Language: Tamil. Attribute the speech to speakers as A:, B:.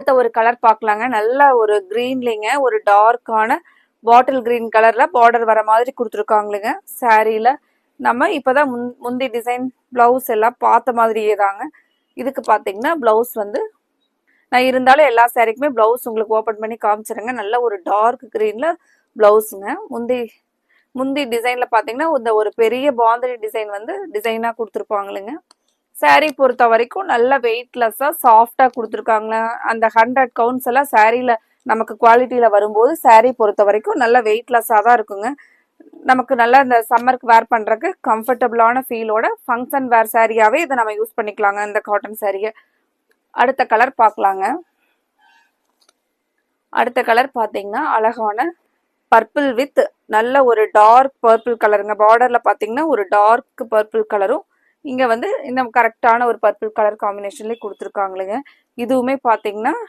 A: அடுத்த ஒரு கலர் பார்க்கலாங்க. நல்ல ஒரு கிரீன்லிங்க, ஒரு டார்க்கான பாட்டில் கிரீன் கலர்ல பார்டர் வர மாதிரி கொடுத்துருக்காங்களுங்க சாரீல. நம்ம இப்பதான் முந்தி டிசைன் பிளவுஸ் எல்லாம் பார்த்த மாதிரியே தாங்க. இதுக்கு பார்த்தீங்கன்னா பிளவுஸ் வந்து நான் இருந்தாலும் எல்லா சாரீக்குமே பிளவுஸ் உங்களுக்கு ஓப்பன் பண்ணி காமிச்சிருங்க. நல்ல ஒரு டார்க் கிரீன்ல பிளவுஸுங்க. முந்தி டிசைன்ல பார்த்தீங்கன்னா இந்த ஒரு பெரிய பாந்தினி டிசைன் வந்து டிசைனா கொடுத்துருப்பாங்களுங்க. சாரீ பொறுத்த வரைக்கும் நல்ல வெயிட்லெஸ்ஸா சாஃப்டா கொடுத்துருக்காங்க. அந்த 100 கவுண்ட்ஸ் எல்லாம் சாரீல நமக்கு குவாலிட்டியில வரும்போது சாரீ பொறுத்த வரைக்கும் நல்ல வெயிட்லெஸ்ஸா தான் இருக்குங்க. நமக்கு நல்லா இந்த சம்மருக்கு வேர் பண்றதுக்கு கம்ஃபர்டபுளான ஃபீலோட ஃபங்க்ஷன் வேர் சாரியாவே இதை நம்ம யூஸ் பண்ணிக்கலாங்க இந்த காட்டன் சாரியை. அடுத்த கலர் பார்க்கலாங்க. அடுத்த கலர் பார்த்தீங்கன்னா அழகான பர்பிள் வித் நல்ல ஒரு டார்க் பர்பிள் கலருங்க. பார்டர்ல பார்த்தீங்கன்னா ஒரு டார்க் பர்பிள் கலரும் இங்க வந்து இந்த கரெக்டான ஒரு பர்பிள் கலர் காம்பினேஷன்லயே கொடுத்துருக்காங்களுங்க. இதுவுமே பார்த்தீங்கன்னா